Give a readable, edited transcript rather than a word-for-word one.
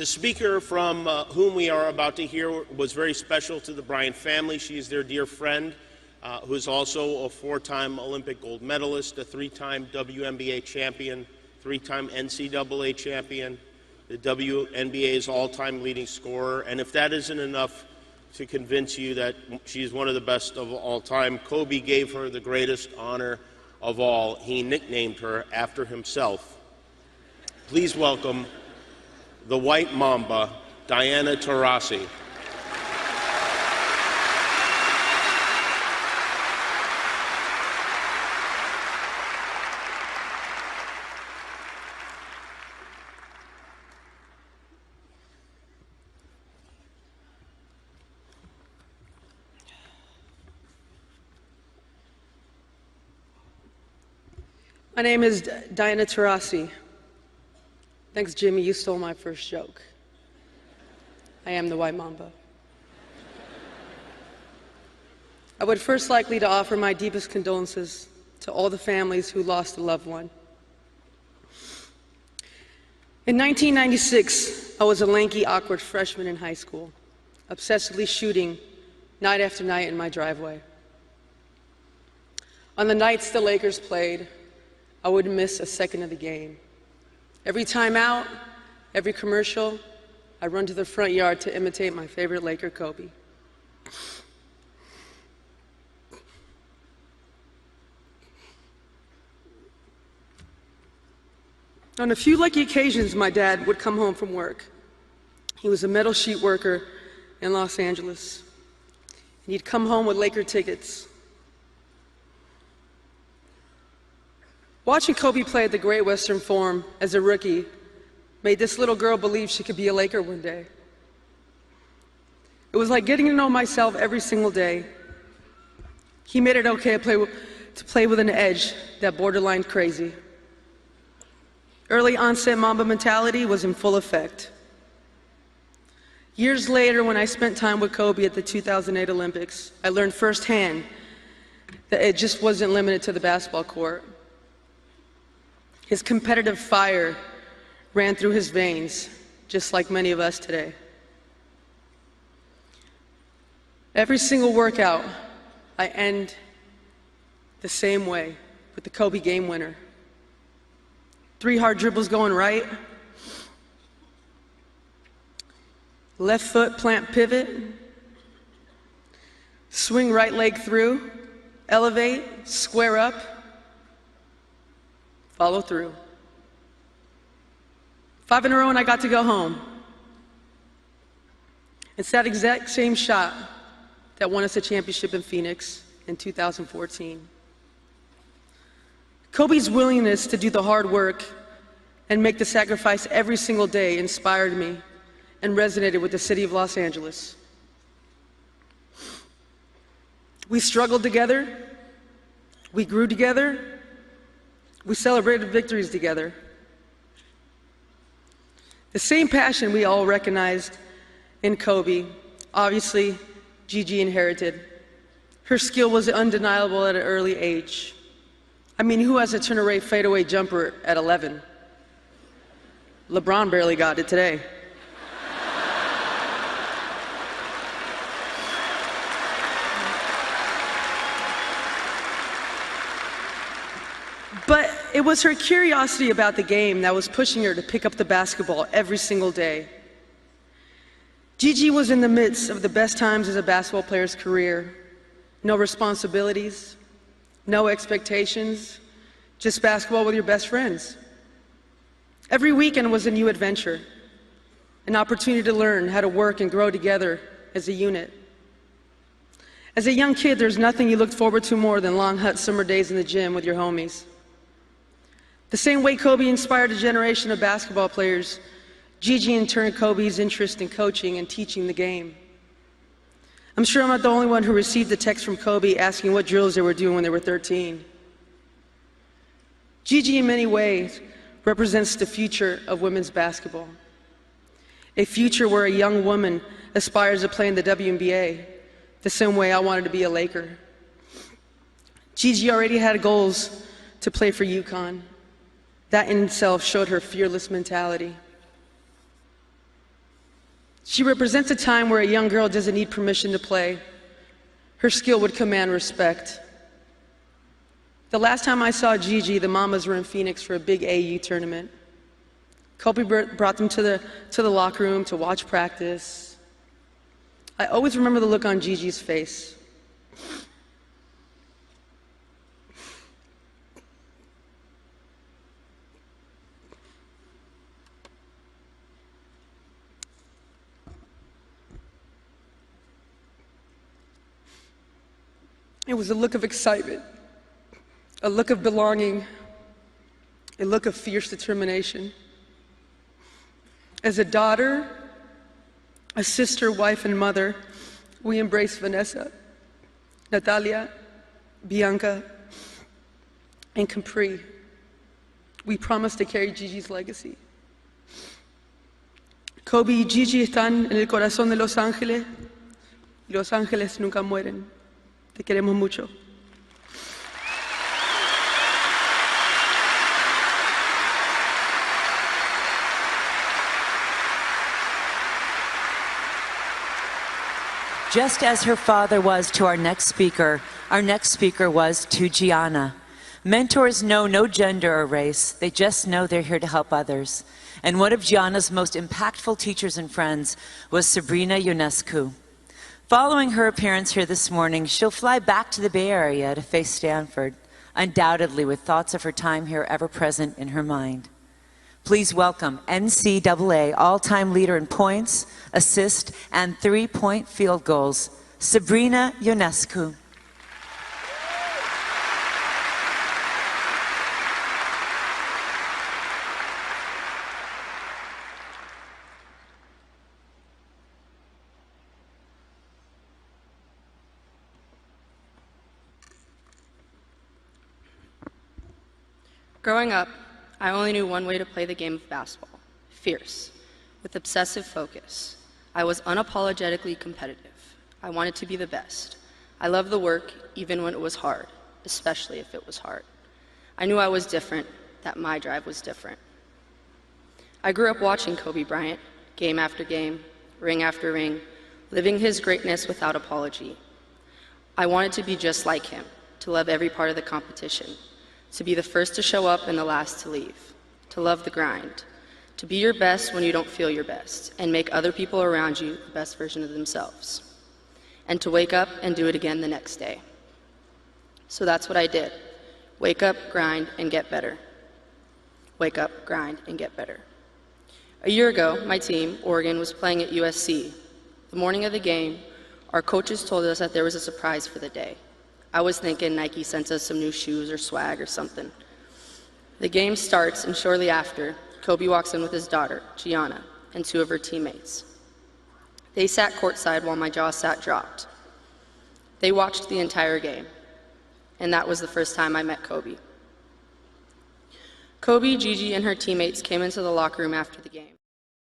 The speaker from whom we are about to hear was very special to the Bryant family. She is their dear friend, who is also a 4-time Olympic gold medalist, a 3-time WNBA champion, 3-time NCAA champion, the WNBA's all-time leading scorer. And if that isn't enough to convince you that she's one of the best of all time, Kobe gave her the greatest honor of all. He nicknamed her after himself. Please welcome the White Mamba, Diana Taurasi. My name is Diana Taurasi. Thanks, Jimmy, you stole my first joke. I am the White Mamba. I would first likely to offer my deepest condolences to all the families who lost a loved one. In 1996, I was a lanky, awkward freshman in high school, obsessively shooting night after night in my driveway. On the nights the Lakers played, I wouldn't miss a second of the game. Every time out, every commercial, I'd run to the front yard to imitate my favorite Laker, Kobe. On a few lucky occasions, my dad would come home from work. He was a metal sheet worker in Los Angeles. And he'd come home with Laker tickets. Watching Kobe play at the Great Western Forum as a rookie made this little girl believe she could be a Laker one day. It was like getting to know myself every single day. He made it okay to play with an edge that borderlined crazy. Early onset Mamba mentality was in full effect. Years later, when I spent time with Kobe at the 2008 Olympics, I learned firsthand that it just wasn't limited to the basketball court. His competitive fire ran through his veins, just like many of us today. Every single workout, I end the same way, with the Kobe game winner. 3 hard dribbles going right, left foot plant pivot, swing right leg through, elevate, square up, follow through. 5 in a row and I got to go home. It's that exact same shot that won us a championship in Phoenix in 2014. Kobe's willingness to do the hard work and make the sacrifice every single day inspired me and resonated with the city of Los Angeles. We struggled together, we grew together, we celebrated victories together. The same passion we all recognized in Kobe, obviously, Gigi inherited. Her skill was undeniable at an early age. I mean, who has a turn-away fadeaway jumper at 11? LeBron barely got it today. But it was her curiosity about the game that was pushing her to pick up the basketball every single day. Gigi was in the midst of the best times as a basketball player's career. No responsibilities, no expectations, just basketball with your best friends. Every weekend was a new adventure, an opportunity to learn how to work and grow together as a unit. As a young kid, there's nothing you looked forward to more than long, hot summer days in the gym with your homies. The same way Kobe inspired a generation of basketball players, Gigi in turn Kobe's interest in coaching and teaching the game. I'm sure I'm not the only one who received a text from Kobe asking what drills they were doing when they were 13. Gigi in many ways represents the future of women's basketball. A future where a young woman aspires to play in the WNBA, the same way I wanted to be a Laker. Gigi already had goals to play for UConn. That in itself showed her fearless mentality. She represents a time where a young girl doesn't need permission to play. Her skill would command respect. The last time I saw Gigi, the Mambas were in Phoenix for a big AU tournament. Kobe brought them to the locker room to watch practice. I always remember the look on Gigi's face. It was a look of excitement, a look of belonging, a look of fierce determination. As a daughter, a sister, wife, and mother, we embrace Vanessa, Natalia, Bianca, and Capri. We promise to carry Gigi's legacy. Kobe y Gigi están en el corazón de Los Ángeles, y Los Ángeles nunca mueren. Te queremos mucho. Just as her father was to our next speaker was to Gianna. Mentors know no gender or race. They just know they're here to help others. And one of Gianna's most impactful teachers and friends was Sabrina Ionescu. Following her appearance here this morning, she'll fly back to the Bay Area to face Stanford, undoubtedly with thoughts of her time here ever present in her mind. Please welcome NCAA all-time leader in points, assist, and three-point field goals, Sabrina Ionescu. Growing up, I only knew one way to play the game of basketball: fierce, with obsessive focus. I was unapologetically competitive. I wanted to be the best. I loved the work, even when it was hard, especially if it was hard. I knew I was different, that my drive was different. I grew up watching Kobe Bryant, game after game, ring after ring, living his greatness without apology. I wanted to be just like him, to love every part of the competition, to be the first to show up and the last to leave, to love the grind, to be your best when you don't feel your best, and make other people around you the best version of themselves, and to wake up and do it again the next day. So that's what I did. Wake up, grind, and get better. Wake up, grind, and get better. A year ago, my team, Oregon, was playing at USC. The morning of the game, our coaches told us that there was a surprise for the day. I was thinking Nike sent us some new shoes or swag or something. The game starts, and shortly after, Kobe walks in with his daughter, Gianna, and two of her teammates. They sat courtside while my jaw sat dropped. They watched the entire game, and that was the first time I met Kobe. Kobe, Gigi, and her teammates came into the locker room after the game.